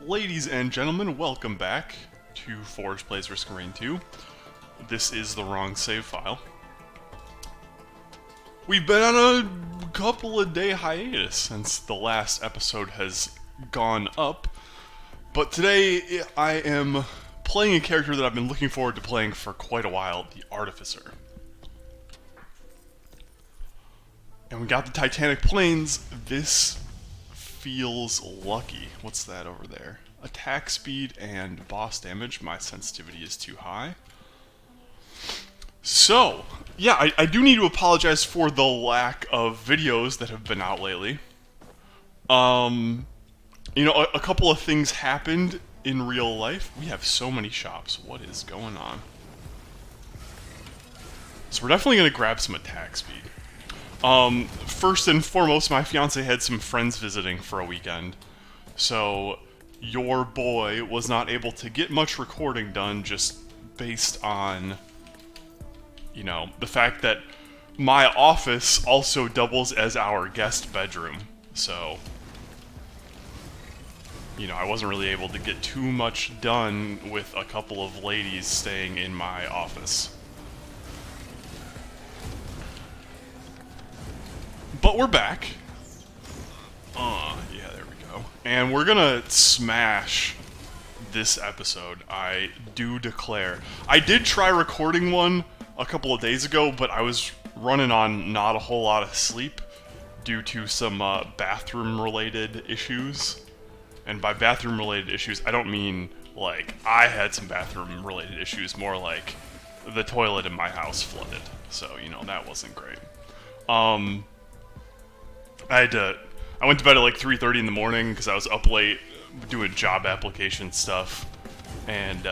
Ladies and gentlemen, welcome back to f0rje Plays Risk and Rain 2. This is the wrong save file. We've been on a couple of day hiatus since the last episode has gone up, but today I am playing a character that I've been looking forward to playing for quite a while, the Artificer. And we got the Titanic Plains. This feels lucky. What's that over there? Attack speed and boss damage. My sensitivity is too high. So, yeah, I do need to apologize for the lack of videos that have been out lately. You know, a couple of things happened in real life. We have so many shops. What is going on? So we're definitely going to grab some attack speed. First and foremost, my fiance had some friends visiting for a weekend, so your boy was not able to get much recording done just based on, you know, the fact that my office also doubles as our guest bedroom, so, you know, I wasn't really able to get too much done with a couple of ladies staying in my office. But we're back. Yeah, there we go. And we're gonna smash this episode, I do declare. I did try recording one a couple of days ago, but I was running on not a whole lot of sleep due to some bathroom-related issues. And by bathroom-related issues, I don't mean, like, I had some bathroom-related issues, more like the toilet in my house flooded. So, you know, that wasn't great. I went to bed at like 3:30 in the morning because I was up late doing job application stuff, and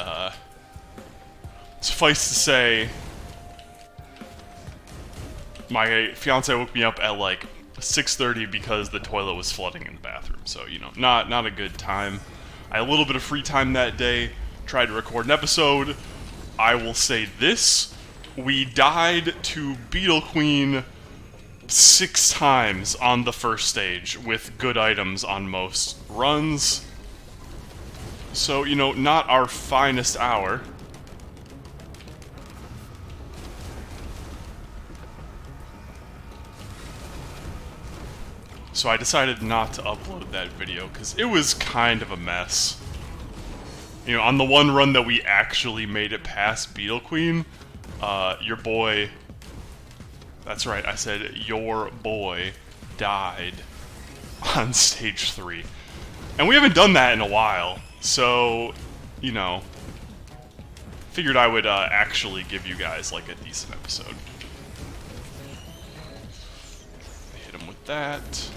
suffice to say, my fiance woke me up at like 6:30 because the toilet was flooding in the bathroom. So, you know, not a good time. I had a little bit of free time that day, tried to record an episode. I will say this: we died to Beetle Queen 6 times on the first stage with good items on most runs. So, you know, not our finest hour. So I decided not to upload that video because it was kind of a mess. You know, on the one run that we actually made it past Beetle Queen, your boy... That's right, I said your boy died on stage 3. And we haven't done that in a while, so, you know, figured I would actually give you guys, like, a decent episode. Hit him with that.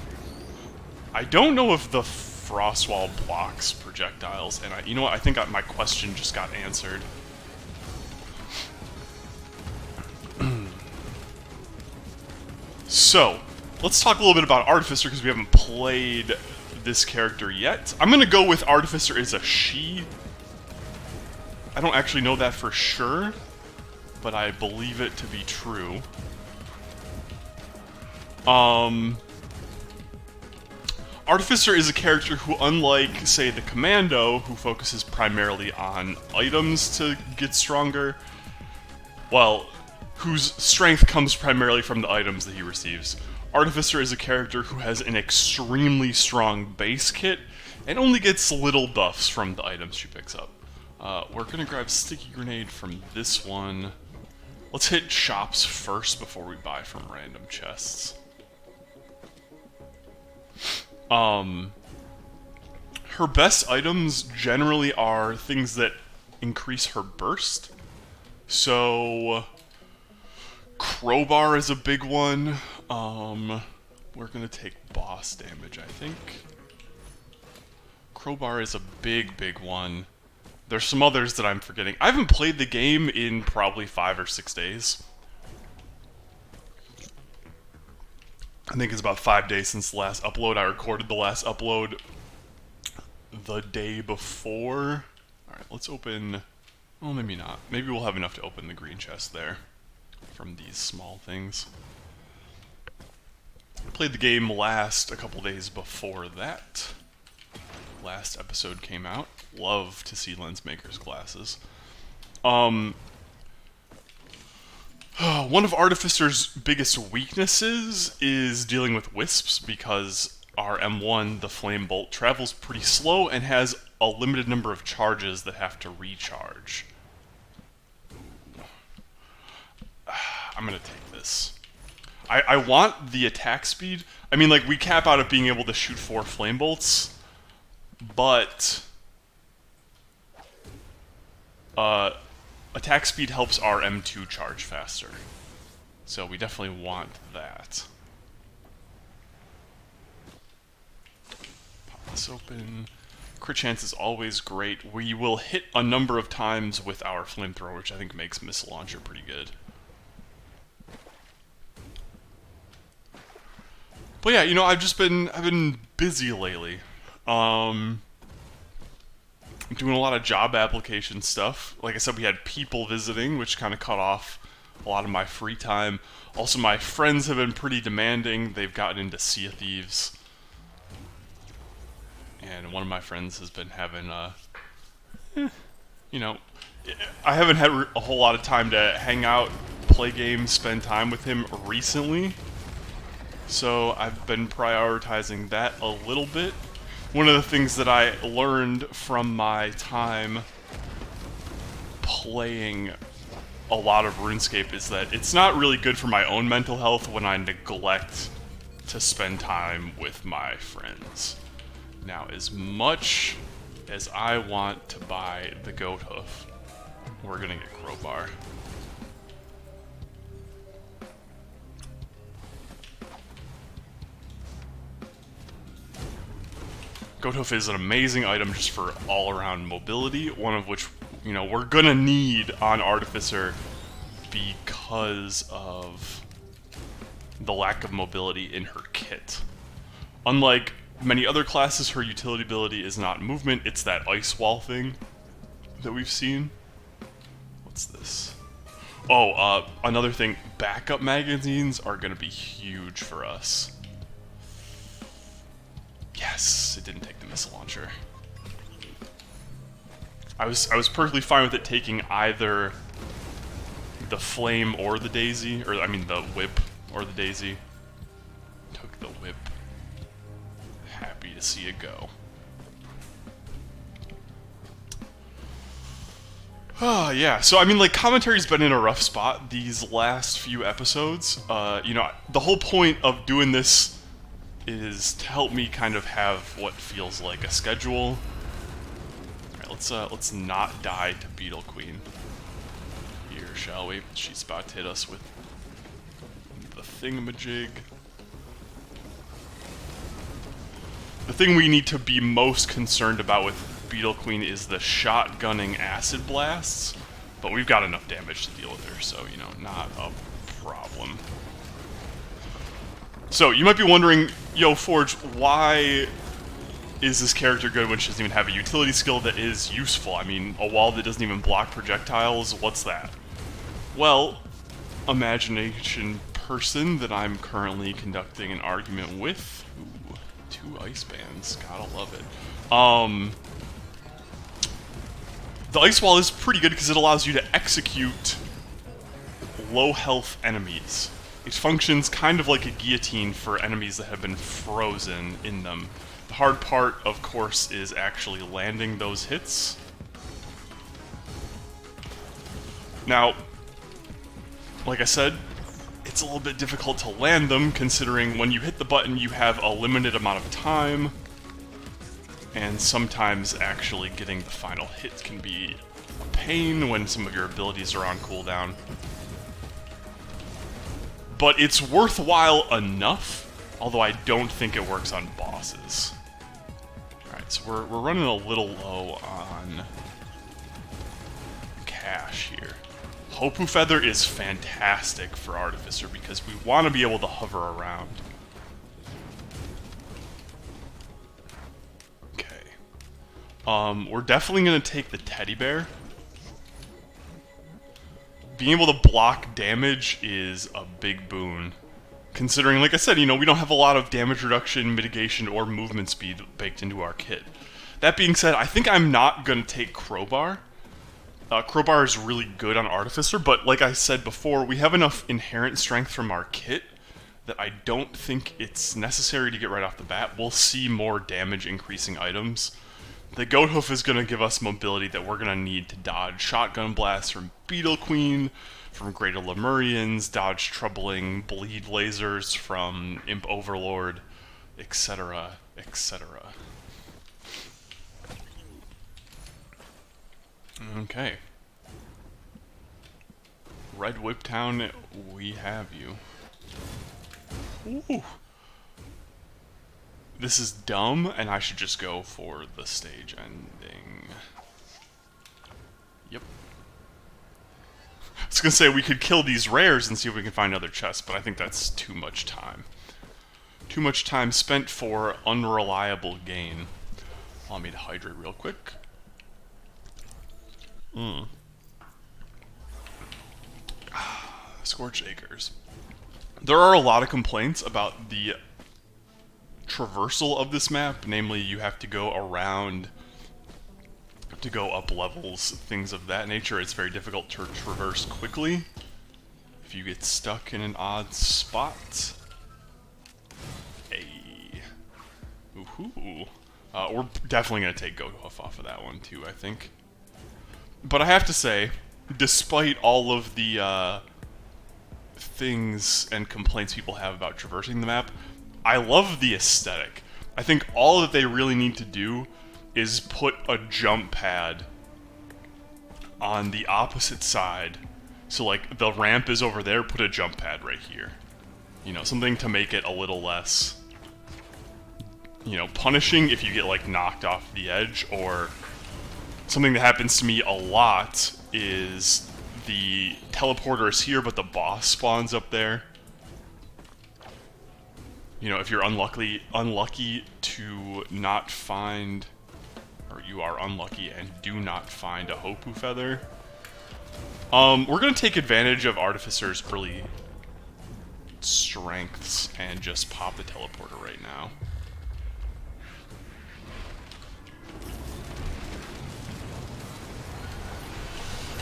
I don't know if the frost wall blocks projectiles, and you know what, I think my question just got answered. So, let's talk a little bit about Artificer, because we haven't played this character yet. I'm going to go with Artificer is a she. I don't actually know that for sure, but I believe it to be true. Artificer is a character who, unlike, say, the Commando, who focuses primarily on items to get stronger, well, whose strength comes primarily from the items that he receives. Artificer is a character who has an extremely strong base kit, and only gets little buffs from the items she picks up. We're gonna grab Sticky Grenade from this one. Let's hit shops first before we buy from random chests. Her best items generally are things that increase her burst. So... Crowbar is a big one. We're gonna take boss damage, I think. Crowbar is a big one. There's some others that I'm forgetting. I haven't played the game in probably 5 or 6 days. I think it's about 5 days since the last upload. I recorded the last upload the day before. Alright, let's open... Well, maybe not. Maybe we'll have enough to open the green chest there from these small things. I played the game last a couple days before that. last episode came out. Love to see Lensmaker's glasses. One of Artificer's biggest weaknesses is dealing with wisps, because our M1, the Flame Bolt, travels pretty slow and has a limited number of charges that have to recharge. I'm gonna take this. I want the attack speed. I mean, like, we cap out at being able to shoot 4 Flame Bolts, but attack speed helps our M2 charge faster. So we definitely want that. Pop this open. Crit chance is always great. We will hit a number of times with our flamethrower, which I think makes missile launcher pretty good. But yeah, you know, I've been busy lately. I'm doing a lot of job application stuff. Like I said, we had people visiting, which kind of cut off a lot of my free time. Also, my friends have been pretty demanding. They've gotten into Sea of Thieves. And one of my friends has been having, you know, I haven't had a whole lot of time to hang out, play games, spend time with him recently. So I've been prioritizing that a little bit. One of the things that I learned from my time playing a lot of RuneScape is that it's not really good for my own mental health when I neglect to spend time with my friends. Now, as much as I want to buy the goat hoof, we're gonna get crowbar. Goat hoof is an amazing item just for all-around mobility, one of which, you know, we're gonna need on Artificer because of the lack of mobility in her kit. Unlike many other classes, her utility ability is not movement, it's that ice wall thing that we've seen. What's this? Oh, another thing, backup magazines are gonna be huge for us. Yes, it didn't take the missile launcher. I was perfectly fine with it taking either the flame or the daisy, or I mean the whip or the daisy. Took the whip. Happy to see it go. Yeah, so I mean, like, commentary's been in a rough spot these last few episodes. You know, the whole point of doing this is to help me kind of have what feels like a schedule. Alright, let's not die to Beetle Queen here, shall we? She's about to hit us with the thingamajig. The thing we need to be most concerned about with Beetle Queen is the shotgunning acid blasts, but we've got enough damage to deal with her, so, you know, not a problem. So, you might be wondering, yo, f0rje, why is this character good when she doesn't even have a utility skill that is useful? I mean, a wall that doesn't even block projectiles, what's that? Well, imagination person that I'm currently conducting an argument with. Ooh, 2 ice bands, gotta love it. The ice wall is pretty good because it allows you to execute low health enemies. It functions kind of like a guillotine for enemies that have been frozen in them. The hard part, of course, is actually landing those hits. Now, like I said, it's a little bit difficult to land them, considering when you hit the button you have a limited amount of time, and sometimes actually getting the final hit can be a pain when some of your abilities are on cooldown. But it's worthwhile enough, although I don't think it works on bosses. Alright, so we're running a little low on cash here. Hopu Feather is fantastic for Artificer because we want to be able to hover around. Okay. We're definitely going to take the teddy bear. Being able to block damage is a big boon. Considering, like I said, you know, we don't have a lot of damage reduction, mitigation, or movement speed baked into our kit. That being said, I think I'm not going to take Crowbar. Crowbar is really good on Artificer, but like I said before, we have enough inherent strength from our kit that I don't think it's necessary to get right off the bat. We'll see more damage increasing items. The Goat Hoof is going to give us mobility that we're going to need to dodge Shotgun Blasts from Beetle Queen, from Greater Lemurians, dodge troubling bleed lasers from Imp Overlord, etc., etc. Okay. Red Whiptown, we have you. Ooh. This is dumb, and I should just go for the stage ending. Yep. I was gonna say we could kill these rares and see if we can find other chests, but I think that's too much time. Too much time spent for unreliable gain. Allow me to hydrate real quick. Scorched Acres. There are a lot of complaints about the traversal of this map, namely you have to go around to go up levels, things of that nature. It's very difficult to traverse quickly if you get stuck in an odd spot. Hey. Ooh. We're definitely going to take Goat Hoof off of that one too, I think. But I have to say, despite all of the things and complaints people have about traversing the map, I love the aesthetic. I think all that they really need to do is put a jump pad on the opposite side. So like the ramp is over there, put a jump pad right here. You know, something to make it a little less, you know, punishing if you get like knocked off the edge. Or something that happens to me a lot is the teleporter is here, but the boss spawns up there. You know, if you're unlucky to not find, or you are unlucky and do not find a Hopu Feather, we're going to take advantage of Artificer's early strengths and just pop the teleporter right now.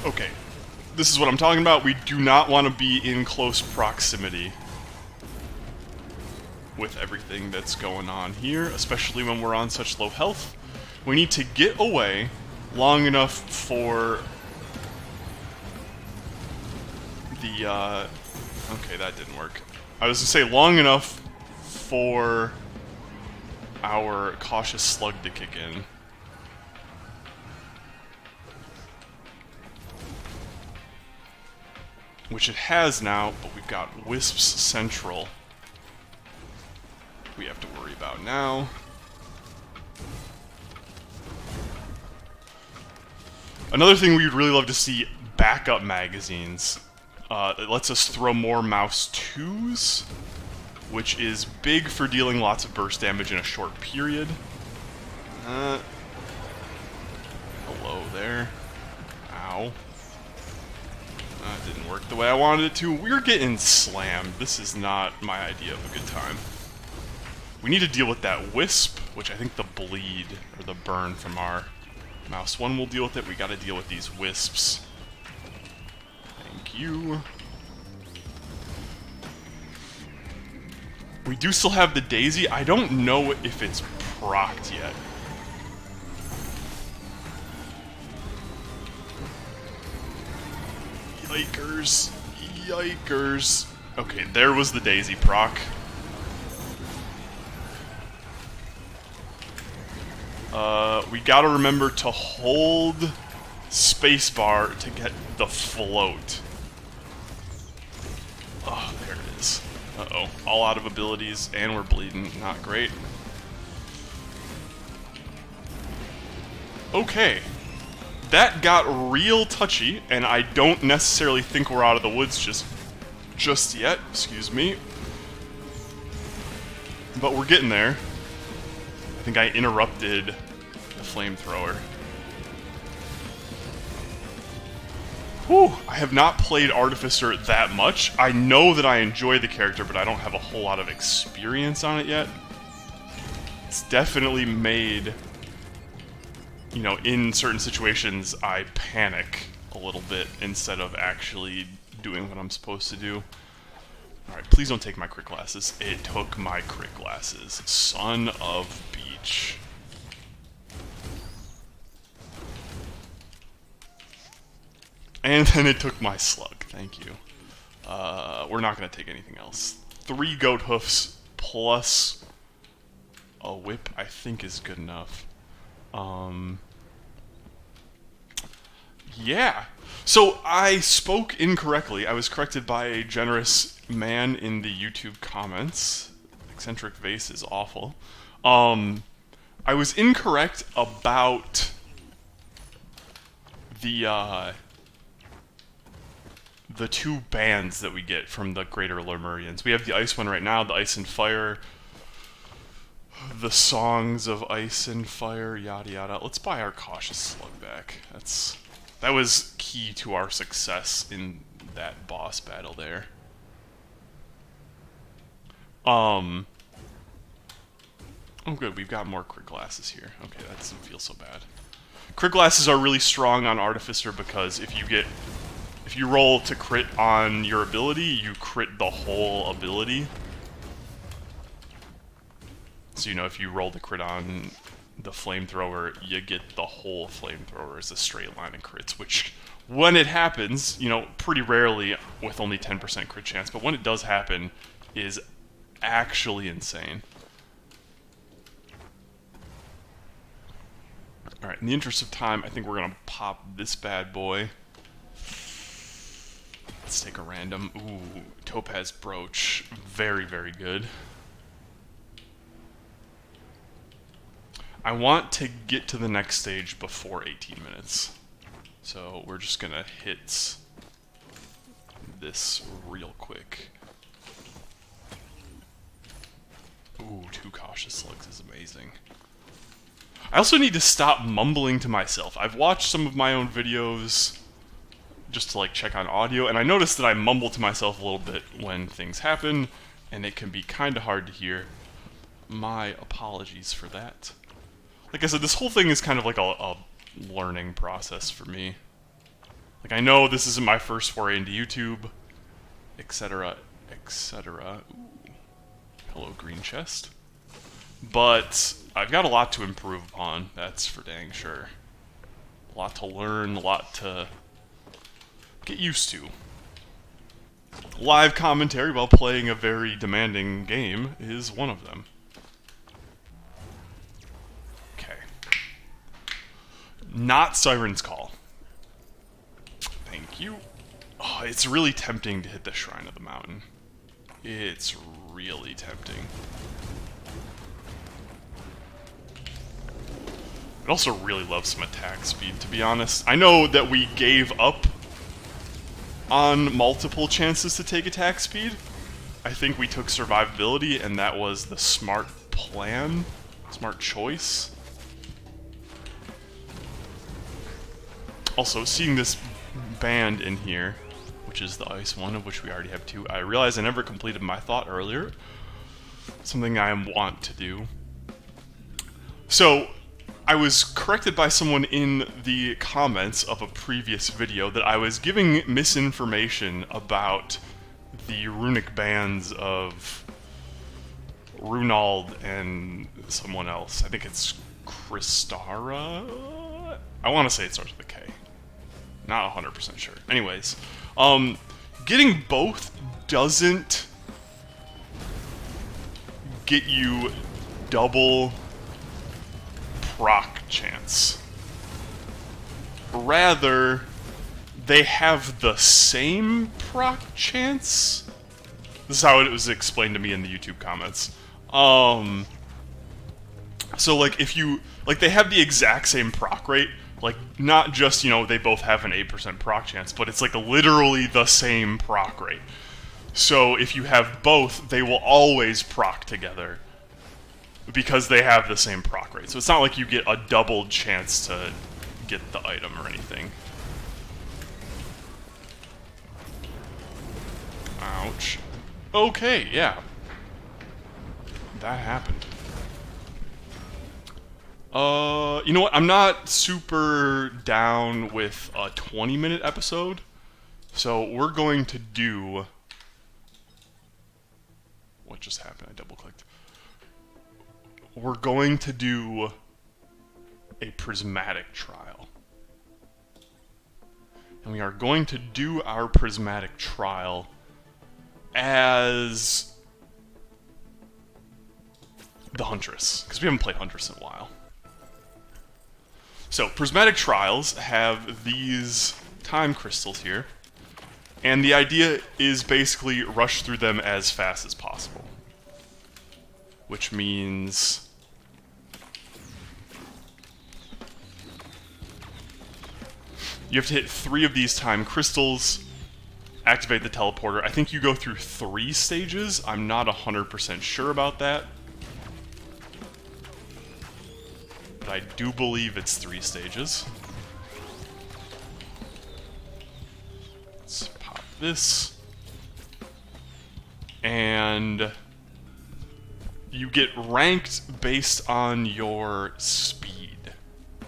Okay, this is what I'm talking about. We do not want to be in close proximity with everything that's going on here, especially when we're on such low health. We need to get away long enough for the, okay, that didn't work. I was gonna say long enough for our Cautious Slug to kick in. Which it has now, but we've got Wisps Central we have to worry about now. Another thing we'd really love to see, backup magazines. It lets us throw more Mouse 2s, which is big for dealing lots of burst damage in a short period. Hello there. Ow. That didn't work the way I wanted it to. We're getting slammed. This is not my idea of a good time. We need to deal with that Wisp, which I think the bleed, or the burn from our Mouse 1 will deal with it. We gotta deal with these Wisps. Thank you. We do still have the Daisy. I don't know if it's procced yet. Yikers. Yikers. Okay, there was the Daisy proc. We gotta remember to hold spacebar to get the float. Oh, there it is. Uh-oh. All out of abilities, and we're bleeding. Not great. Okay. That got real touchy, and I don't necessarily think we're out of the woods just yet. Excuse me. But we're getting there. I think I interrupted the flamethrower. Whew, I have not played Artificer that much. I know that I enjoy the character, but I don't have a whole lot of experience on it yet. It's definitely made you know, in certain situations, I panic a little bit instead of actually doing what I'm supposed to do. Alright, please don't take my crit glasses. It took my crit glasses. Son of Beach. And then it took my slug. Thank you. We're not going to take anything else. 3 goat hoofs plus a whip, I think, is good enough. Yeah. So I spoke incorrectly. I was corrected by a generous man in the YouTube comments. Eccentric vase is awful. I was incorrect about the 2 bands that we get from the Greater Lemurians. We have the ice one right now, the ice and fire, the songs of ice and fire, yada yada. Let's buy our cautious slug back. That was key to our success in that boss battle there. Oh good, we've got more crit glasses here. Okay, that doesn't feel so bad. Crit glasses are really strong on Artificer because if you roll to crit on your ability, you crit the whole ability. So, you know, if you roll the crit on the flamethrower, you get the whole flamethrower as a straight line of crits, which, when it happens, you know, pretty rarely with only 10% crit chance, but when it does happen, is actually insane. Alright, in the interest of time, I think we're going to pop this bad boy. Let's take a random. Ooh, Topaz Brooch. Very, very good. I want to get to the next stage before 18 minutes. So we're just going to hit this real quick. Ooh, 2 cautious slugs is amazing. I also need to stop mumbling to myself. I've watched some of my own videos just to like check on audio, and I noticed that I mumble to myself a little bit when things happen, and it can be kind of hard to hear. My apologies for that. Like I said, this whole thing is kind of like a learning process for me. Like, I know this isn't my first foray into YouTube, etc., etc. Ooh. Hello, green chest. But I've got a lot to improve upon, that's for dang sure. A lot to learn, a lot to get used to. Live commentary while playing a very demanding game is one of them. Okay. Not Siren's Call. Thank you. Oh, it's really tempting to hit the Shrine of the Mountain. It's really tempting. I'd also really love some attack speed, to be honest. I know that we gave up on multiple chances to take attack speed. I think we took survivability, and that was the smart plan, smart choice. Also, seeing this band in here, which is the ice one, of which we already have 2, I realized I never completed my thought earlier. Something I want to do. So, I was corrected by someone in the comments of a previous video that I was giving misinformation about the runic bands of Runald and someone else. I think it's Kristara? I want to say it starts with a K. Not 100% sure. Anyways, getting both doesn't get you double proc chance. Rather, they have the same proc chance? This is how it was explained to me in the YouTube comments. So like if you, like they have the exact same proc rate, like not just, you know, they both have an 8% proc chance, but it's like literally the same proc rate. So if you have both, they will always proc together because they have the same proc rate. So it's not like you get a doubled chance to get the item or anything. Ouch. Okay, yeah. That happened. You know what? I'm not super down with a 20-minute episode, so we're going to do... What just happened? I double-clicked. We're going to do a prismatic trial. And we are going to do our prismatic trial as the Huntress, because we haven't played Huntress in a while. So, prismatic trials have these time crystals here, and the idea is basically rush through them as fast as possible. Which means you have to hit 3 of these time crystals, activate the teleporter. I think you go through 3 stages. I'm not 100% sure about that. But I do believe it's 3 stages. Let's pop this. And you get ranked based on your speed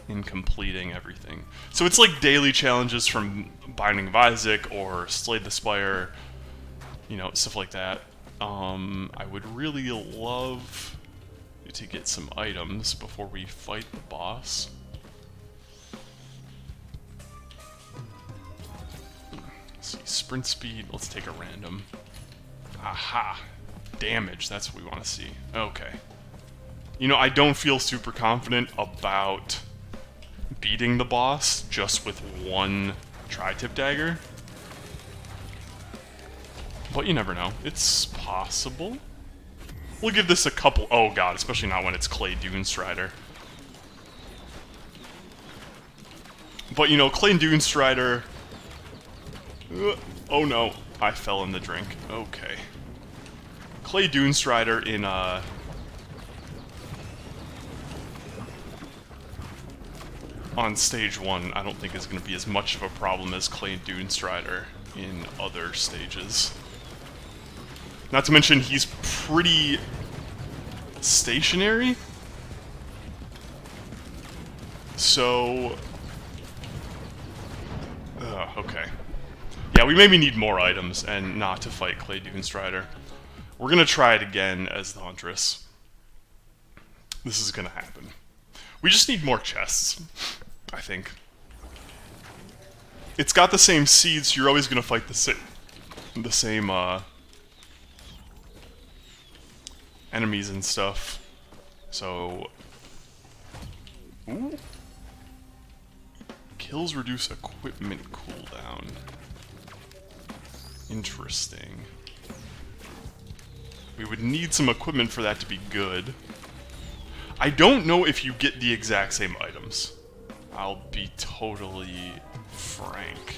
in completing everything. So it's like daily challenges from Binding of Isaac or Slay the Spire, you know, stuff like that. I would really love to get some items before we fight the boss. Let's see, sprint speed, let's take a random. Aha! Damage, that's what we want to see. Okay. You know, I don't feel super confident about beating the boss just with 1 tri-tip dagger. But you never know. It's possible. We'll give this a couple... Oh god, especially not when it's Clay Dunestrider. But you know, Clay Dunestrider... Oh no, I fell in the drink. Okay. Clay Dunestrider in on stage 1, I don't think is going to be as much of a problem as Clay Dunestrider in other stages. Not to mention, he's pretty stationary. So... okay. Yeah, we maybe need more items and not to fight Clay Dunestrider. We're going to try it again as the Huntress. This is going to happen. We just need more chests, I think. It's got the same seeds, so you're always going to fight the same enemies and stuff. So... Ooh. Kills reduce equipment cooldown. Interesting. We would need some equipment for that to be good. I don't know if you get the exact same items. I'll be totally frank.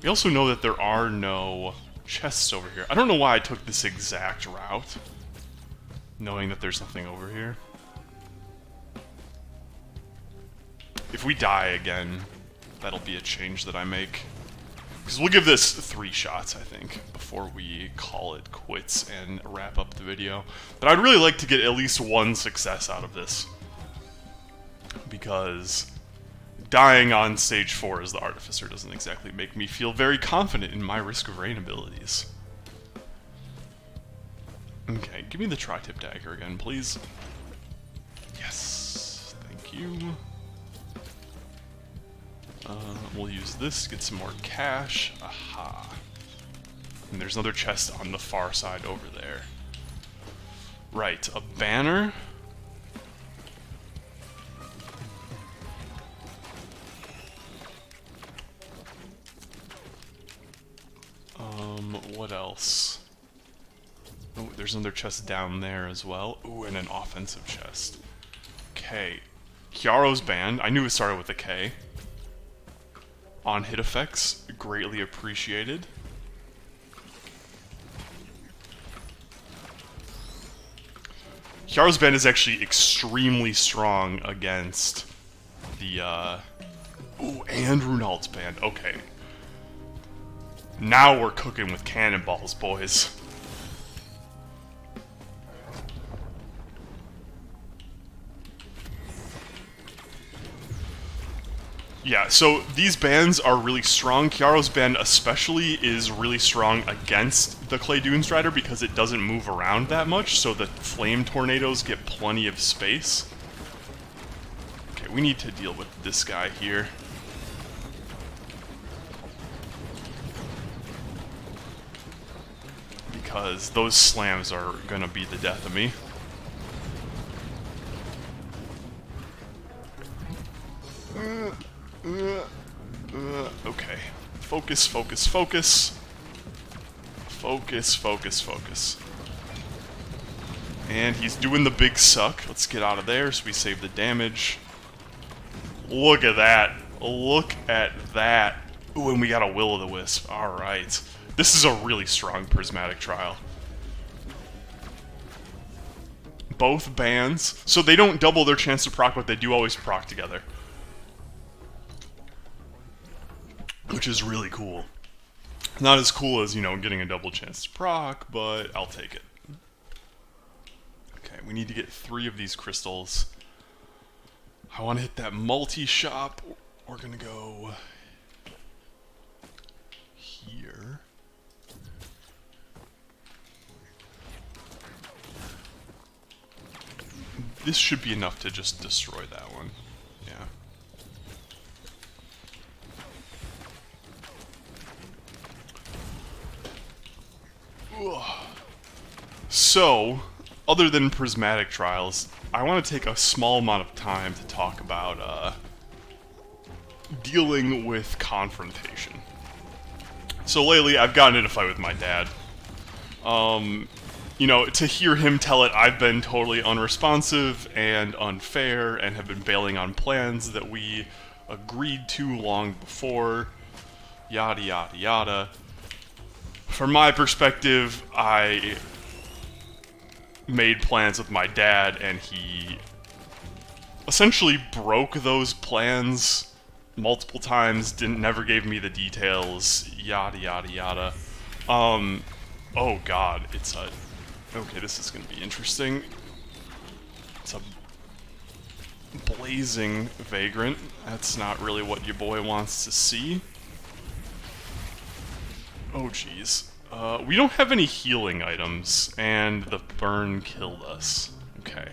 We also know that there are no chests over here. I don't know why I took this exact route, knowing that there's nothing over here. If we die again, that'll be a change that I make. Because we'll give this 3 shots, I think, before we call it quits and wrap up the video. But I'd really like to get at least 1 success out of this. Because dying on stage 4 as the Artificer doesn't exactly make me feel very confident in my Risk of Rain abilities. Okay, give me the tri-tip dagger again, please. Yes, thank you. We'll use this, get some more cash. Aha. And there's another chest on the far side over there. Right, a banner. What else? Oh, there's another chest down there as well. Ooh, and an offensive chest. Okay. Kyaro's band. I knew it started with a K. On hit effects, greatly appreciated. Kyaro's band is actually extremely strong against the, ooh, and Runald's band. Okay. Now we're cooking with cannonballs, boys. Yeah, so these bands are really strong. Kiaro's band especially is really strong against the Clay Dune Strider because it doesn't move around that much, so the flame tornadoes get plenty of space. Okay, we need to deal with this guy here. Because those slams are gonna be the death of me. Okay. Focus, focus, focus. Focus, focus, focus. And he's doing the big suck. Let's get out of there so we save the damage. Look at that. Look at that. Ooh, and we got a Will-o'-the-Wisp. Alright. This is a really strong Prismatic Trial. Both bands. So they don't double their chance to proc, but they do always proc together. Which is really cool. Not as cool as, you know, getting a double chance to proc, but I'll take it. Okay, we need to get 3 of these crystals. I want to hit that multi-shop. We're gonna go here. This should be enough to just destroy that one. Yeah. So, other than prismatic trials, I want to take a small amount of time to talk about dealing with confrontation. So lately, I've gotten in a fight with my dad. You know, to hear him tell it, I've been totally unresponsive and unfair and have been bailing on plans that we agreed to long before, yada yada yada. From my perspective, I made plans with my dad and he essentially broke those plans multiple times, never gave me the details, yada yada yada. Oh god, it's a... Okay, this is gonna be interesting. It's a blazing vagrant. That's not really what your boy wants to see. Oh jeez. We don't have any healing items, and the burn killed us. Okay.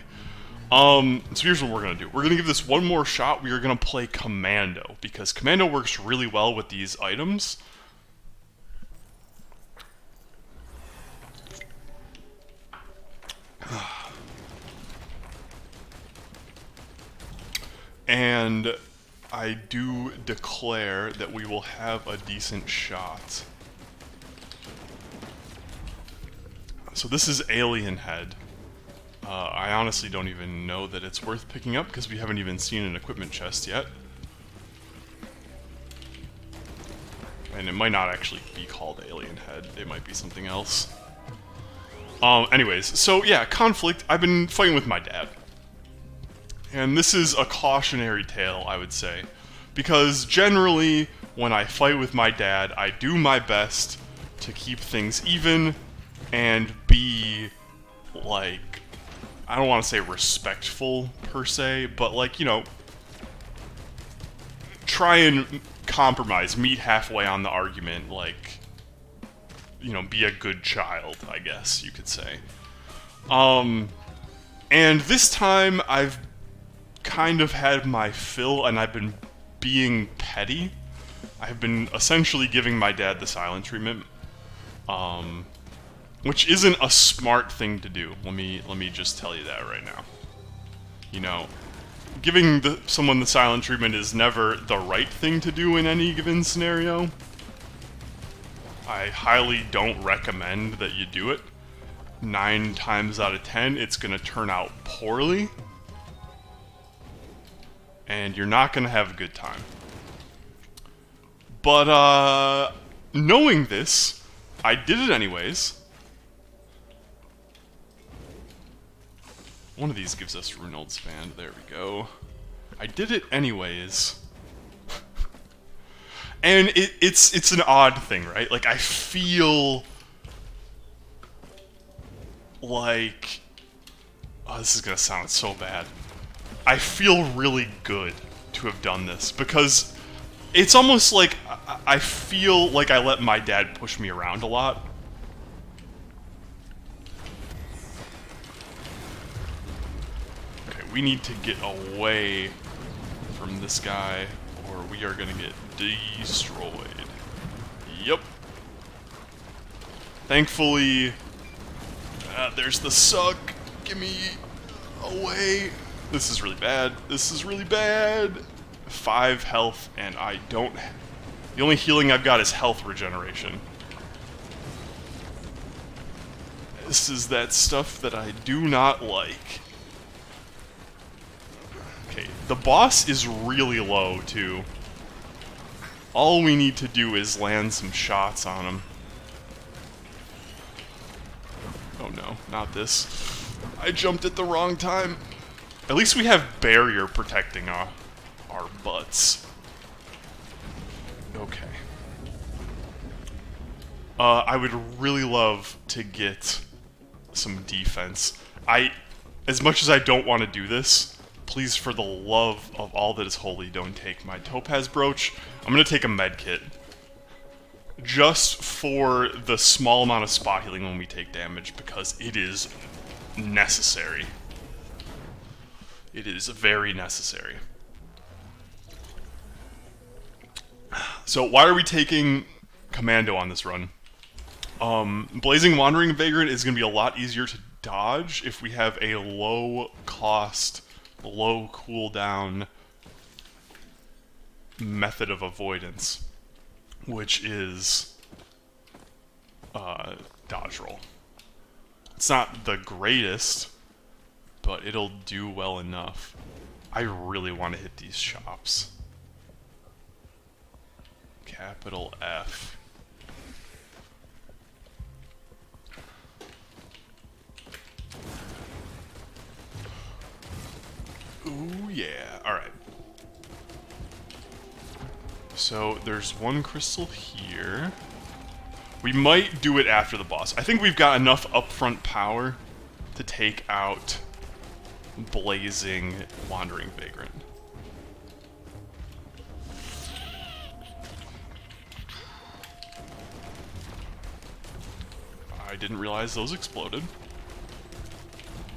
So here's what we're gonna do. We're gonna give this one more shot. We are gonna play Commando, because Commando works really well with these items. And I do declare that we will have a decent shot. So this is Alien Head. I honestly don't even know that it's worth picking up because we haven't even seen an equipment chest yet. And it might not actually be called Alien Head. It might be something else. Anyways, so yeah, conflict. I've been fighting with my dad. And this is a cautionary tale, I would say. Because generally, when I fight with my dad, I do my best to keep things even and be, like, I don't want to say respectful, per se, but, like, you know, try and compromise, meet halfway on the argument, like, you know, be a good child, I guess you could say. And this time, I've kind of had my fill, and I've been being petty. I've been essentially giving my dad the silent treatment, which isn't a smart thing to do. Let me just tell you that right now. You know, giving someone the silent treatment is never the right thing to do in any given scenario. I highly don't recommend that you do it. 9 times out of 10, it's gonna turn out poorly. And you're not gonna have a good time. But, knowing this, I did it anyways. One of these gives us Runald's Band, there we go. I did it anyways. And it's an odd thing, right? Like, I feel like... Oh, this is gonna sound so bad. I feel really good to have done this, because it's almost like I feel like I let my dad push me around a lot. Okay, we need to get away from this guy, or we are gonna get destroyed. Yep. Thankfully, there's the suck. Get me away. This is really bad. This is really bad. 5 health, and I don't... The only healing I've got is health regeneration. This is that stuff that I do not like. Okay, the boss is really low, too. All we need to do is land some shots on him. Oh no, not this. I jumped at the wrong time. At least we have barrier protecting our butts. Okay. I would really love to get some defense. As much as I don't want to do this, please, for the love of all that is holy, don't take my topaz brooch. I'm gonna take a med kit. Just for the small amount of spot healing when we take damage, because it is necessary. It is very necessary. So why are we taking Commando on this run? Blazing Wandering Vagrant is going to be a lot easier to dodge if we have a low cost, low cooldown method of avoidance, which is dodge roll. It's not the greatest, but it'll do well enough. I really want to hit these shops. Capital F. Ooh, yeah. Alright. So, there's one crystal here. We might do it after the boss. I think we've got enough upfront power to take out Blazing Wandering Vagrant. I didn't realize those exploded.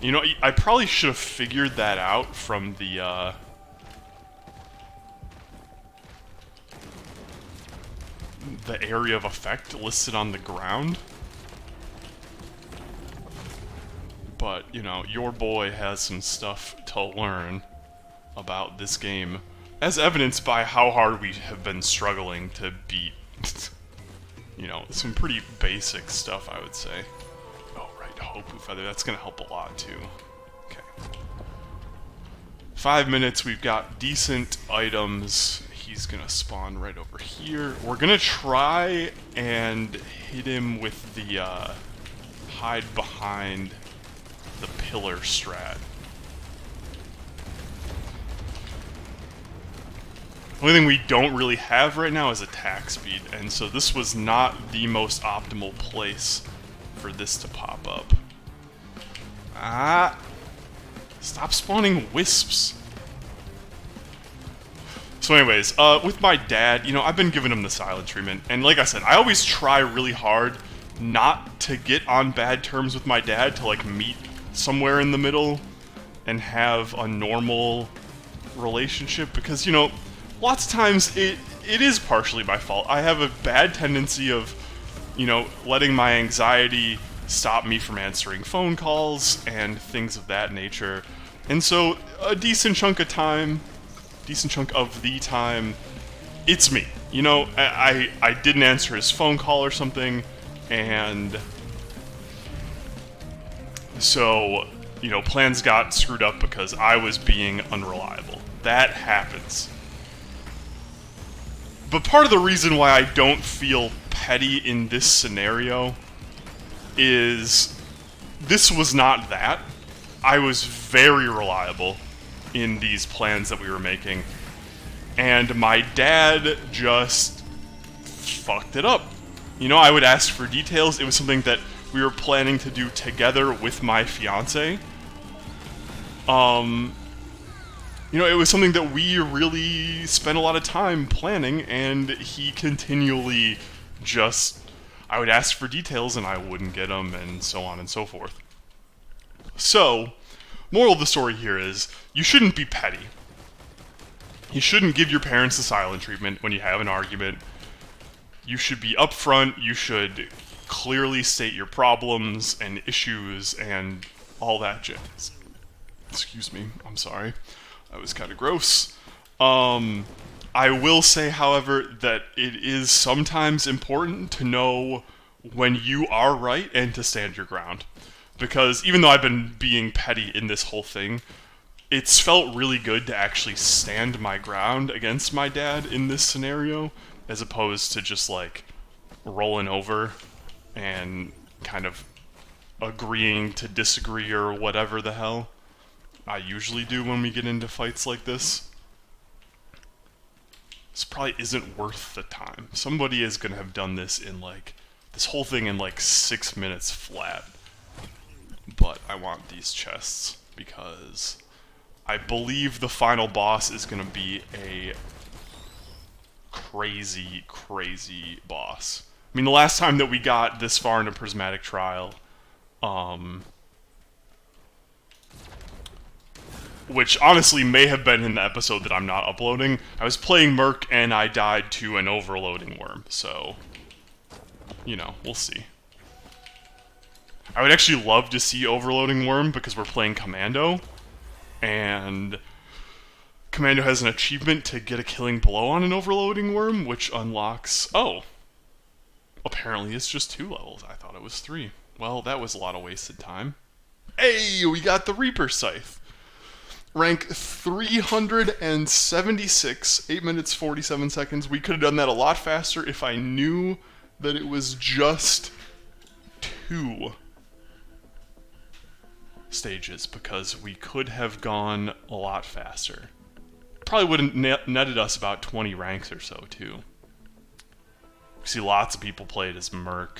You know, I probably should have figured that out from the, the area of effect listed on the ground. But, you know, your boy has some stuff to learn about this game, as evidenced by how hard we have been struggling to beat, you know, some pretty basic stuff, I would say. Oh, right, Hopu Feather, that's gonna help a lot, too. Okay. 5 minutes, we've got decent items. He's gonna spawn right over here. We're gonna try and hit him with the, hide behind the pillar strat. The only thing we don't really have right now is attack speed, and so this was not the most optimal place for this to pop up. Ah! Stop spawning wisps! So anyways, with my dad, you know, I've been giving him the silent treatment, and like I said, I always try really hard not to get on bad terms with my dad, to like meet somewhere in the middle and have a normal relationship, because, you know, lots of times it is partially my fault. I have a bad tendency of, you know, letting my anxiety stop me from answering phone calls and things of that nature. And so a decent chunk of the time, it's me. You know, I didn't answer his phone call or something, and so, you know, plans got screwed up because I was being unreliable. That happens. But part of the reason why I don't feel petty in this scenario is this was not that. I was very reliable in these plans that we were making, and my dad just fucked it up. You know, I would ask for details. It was something that we were planning to do together with my fiance. You know, it was something that we really spent a lot of time planning, and he continually just... I would ask for details, and I wouldn't get them, and so on and so forth. So, moral of the story here is, you shouldn't be petty. You shouldn't give your parents the silent treatment when you have an argument. You should be upfront, you should clearly state your problems and issues and all that jazz. Excuse me, I'm sorry. That was kind of gross. I will say, however, that it is sometimes important to know when you are right and to stand your ground. Because even though I've been being petty in this whole thing, it's felt really good to actually stand my ground against my dad in this scenario, as opposed to just, like, rolling over and kind of agreeing to disagree or whatever the hell I usually do when we get into fights like this. This probably isn't worth the time. Somebody is going to have done this in, like, this whole thing in, like, 6 minutes flat. But I want these chests, because I believe the final boss is going to be a crazy, crazy boss. I mean, the last time that we got this far into Prismatic Trial, which honestly may have been in the episode that I'm not uploading, I was playing Merc and I died to an overloading worm, so, you know, we'll see. I would actually love to see overloading worm because we're playing Commando, and Commando has an achievement to get a killing blow on an overloading worm, which unlocks... Oh! Apparently it's just 2 levels. I thought it was 3. Well, that was a lot of wasted time. Hey, we got the Reaper Scythe! Rank 376, 8 minutes 47 seconds. We could have done that a lot faster if I knew that it was just 2 stages, because we could have gone a lot faster. Probably would have netted us about 20 ranks or so, too. We see lots of people play it as Merc.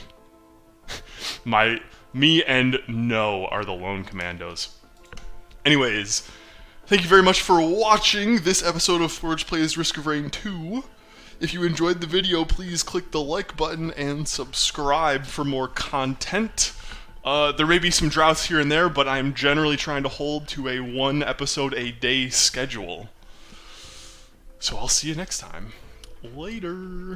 Me and No are the lone commandos. Anyways, thank you very much for watching this episode of f0rje Plays Risk of Rain 2. If you enjoyed the video, please click the like button and subscribe for more content. There may be some droughts here and there, but I'm generally trying to hold to a 1 episode a day schedule. So I'll see you next time. Later.